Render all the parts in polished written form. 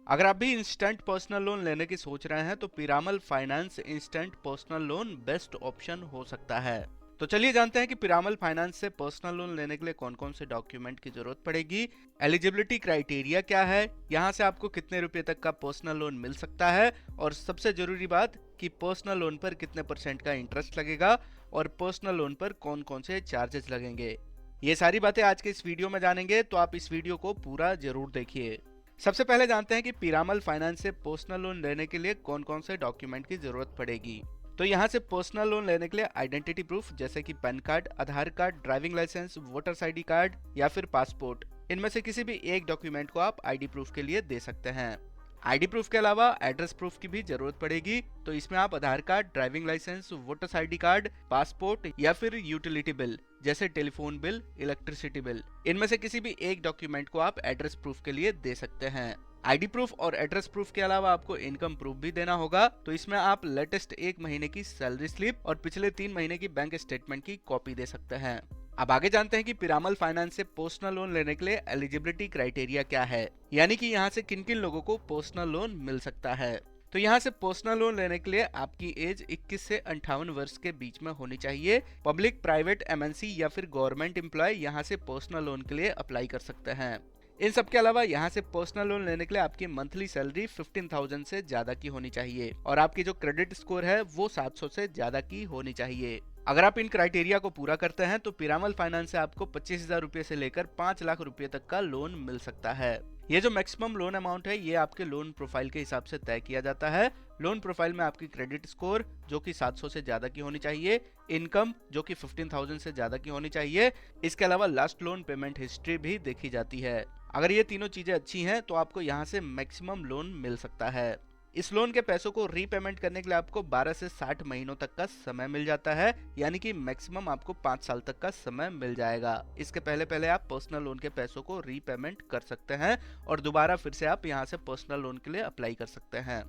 अगर आप भी इंस्टेंट पर्सनल लोन लेने की सोच रहे हैं तो Piramal finance instant personal loan best option हो सकता है। तो चलिए जानते हैं कि पिरामल फाइनेंस से पर्सनल लोन लेने के लिए कौन कौन से डॉक्यूमेंट की जरूरत पड़ेगी, एलिजिबिलिटी क्राइटेरिया क्या है, यहाँ से आपको कितने रुपए तक का पर्सनल लोन मिल सकता है, और सबसे जरूरी बात कि पर्सनल लोन पर कितने % का इंटरेस्ट लगेगा और पर्सनल लोन पर कौन कौन से चार्जेस लगेंगे। ये सारी बातें आज के इस वीडियो में जानेंगे, तो आप इस वीडियो को पूरा जरूर देखिए। सबसे पहले जानते हैं कि पिरामल फाइनेंस से पर्सनल लोन लेने के लिए कौन कौन से डॉक्यूमेंट की जरूरत पड़ेगी। तो यहाँ से पर्सनल लोन लेने के लिए आइडेंटिटी प्रूफ जैसे कि PAN card, Aadhaar card, driving licence, voters ID card या फिर पासपोर्ट, इनमें से किसी भी एक डॉक्यूमेंट को आप आईडी प्रूफ के लिए दे सकते हैं। आईडी प्रूफ के अलावा एड्रेस प्रूफ की भी जरूरत पड़ेगी, तो इसमें आप Aadhaar card, driving licence, voters ID card, passport या फिर यूटिलिटी बिल जैसे टेलीफोन बिल, इलेक्ट्रिसिटी बिल, इनमें से किसी भी एक डॉक्यूमेंट को आप एड्रेस प्रूफ के लिए दे सकते हैं। आईडी प्रूफ और एड्रेस प्रूफ के अलावा आपको इनकम प्रूफ भी देना होगा, तो इसमें आप लेटेस्ट 1 महीने की सैलरी स्लिप और पिछले 3 महीने की बैंक स्टेटमेंट की कॉपी दे सकते हैं। अब आगे जानते हैं कि पिरामल फाइनेंस से पर्सनल लोन लेने के लिए एलिजिबिलिटी क्राइटेरिया क्या है, यानी कि यहाँ से किन किन लोगों को पर्सनल लोन मिल सकता है। तो यहाँ से पर्सनल लोन लेने के लिए आपकी एज 21 से 58 वर्ष के बीच में होनी चाहिए। पब्लिक, प्राइवेट, एमएनसी या फिर गवर्नमेंट एम्प्लॉय यहाँ से पर्सनल लोन के लिए अप्लाई कर सकते हैं। इन सब के अलावा यहाँ से पर्सनल लोन लेने के लिए आपकी मंथली सैलरी 15,000 से ज्यादा की होनी चाहिए और आपकी जो क्रेडिट स्कोर है वो 700 से ज्यादा की होनी चाहिए। अगर आप इन क्राइटेरिया को पूरा करते हैं तो पिरामल फाइनेंस से आपको 25,000 रुपए से लेकर 5 लाख रुपए तक का लोन मिल सकता है। ये जो मैक्सिमम लोन अमाउंट है ये आपके लोन प्रोफाइल के हिसाब से तय किया जाता है। लोन प्रोफाइल में आपकी क्रेडिट स्कोर जो कि 700 से ज्यादा की होनी चाहिए, इनकम जो कि 15,000 से ज्यादा की होनी चाहिए, इसके अलावा लास्ट लोन पेमेंट हिस्ट्री भी देखी जाती है। अगर ये तीनों चीजें अच्छी हैं तो आपको यहाँ से मैक्सिमम लोन मिल सकता है। इस लोन के पैसों को रीपेमेंट करने के लिए आपको 12 से 60 महीनों तक का समय मिल जाता है, यानी कि मैक्सिमम आपको 5 साल तक का समय मिल जाएगा। इसके पहले पहले आप पर्सनल लोन के पैसों को रीपेमेंट कर सकते हैं और दोबारा फिर से आप यहाँ से पर्सनल लोन के लिए अप्लाई कर सकते हैं।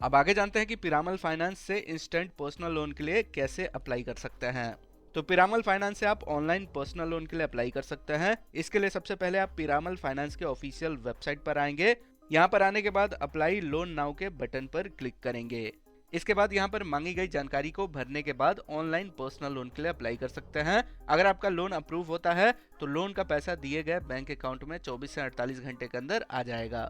अब आगे जानते हैं कि पिरामल फाइनेंस से इंस्टेंट पर्सनल लोन के लिए कैसे अप्लाई कर सकते हैं। तो पिरामल फाइनेंस से आप ऑनलाइन पर्सनल लोन के लिए अप्लाई कर सकते हैं। इसके लिए सबसे पहले आप पिरामल फाइनेंस के ऑफिशियल वेबसाइट पर आएंगे। यहाँ पर आने के बाद अप्लाई लोन नाउ के बटन पर क्लिक करेंगे। इसके बाद यहाँ पर मांगी गई जानकारी को भरने के बाद ऑनलाइन पर्सनल लोन के लिए अप्लाई कर सकते हैं। अगर आपका लोन अप्रूव होता है तो लोन का पैसा दिए गए बैंक अकाउंट में 24 से 48 घंटे के अंदर आ जाएगा।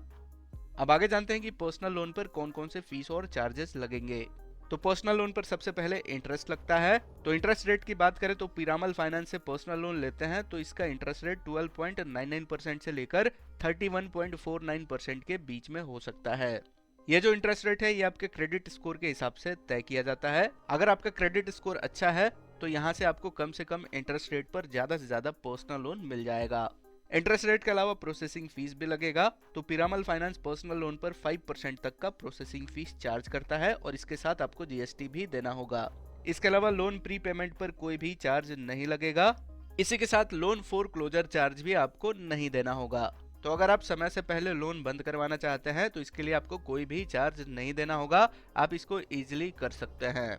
अब आगे जानते हैं कि पर्सनल लोन पर कौन कौन से फीस और चार्जेस लगेंगे। तो पर्सनल लोन पर सबसे पहले इंटरेस्ट लगता है। तो इंटरेस्ट रेट की बात करें तो पिरामल फाइनेंस से पर्सनल लोन लेते हैं तो इसका इंटरेस्ट रेट 12.99% से लेकर 31.49% के बीच में हो सकता है। ये जो इंटरेस्ट रेट है ये आपके क्रेडिट स्कोर के हिसाब से तय किया जाता है। अगर आपका क्रेडिट स्कोर अच्छा है तो यहाँ से आपको कम से कम इंटरेस्ट रेट पर ज्यादा से ज्यादा पर्सनल लोन मिल जाएगा। इंटरेस्ट रेट के अलावा प्रोसेसिंग फीस भी लगेगा। तो पिरामल फाइनेंस पर्सनल लोन पर 5% तक का प्रोसेसिंग फीस चार्ज करता है और इसके साथ आपको जीएसटी भी देना होगा। इसके अलावा लोन प्री पेमेंट पर कोई भी चार्ज नहीं लगेगा। इसी के साथ लोन फोर क्लोजर चार्ज भी आपको नहीं देना होगा। तो अगर आप समय से पहले लोन बंद करवाना चाहते हैं तो इसके लिए आपको कोई भी चार्ज नहीं देना होगा, आप इसको इजीली कर सकते हैं।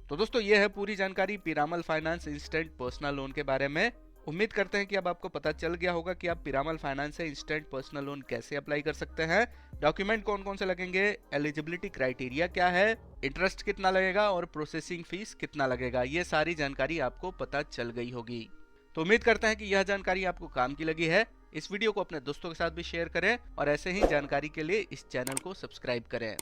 तो दोस्तों ये है पूरी जानकारी Piramal finance instant personal loan के बारे में। उम्मीद करते हैं कि अब आपको पता चल गया होगा कि आप पिरामल फाइनेंस से इंस्टेंट पर्सनल लोन कैसे अप्लाई कर सकते हैं, डॉक्यूमेंट कौन कौन से लगेंगे, एलिजिबिलिटी क्राइटेरिया क्या है, इंटरेस्ट कितना लगेगा और प्रोसेसिंग फीस कितना लगेगा। ये सारी जानकारी आपको पता चल गई होगी। तो उम्मीद करते हैं कि यह जानकारी आपको काम की लगी है। इस वीडियो को अपने दोस्तों के साथ भी शेयर करें और ऐसे ही जानकारी के लिए इस चैनल को सब्सक्राइब करें।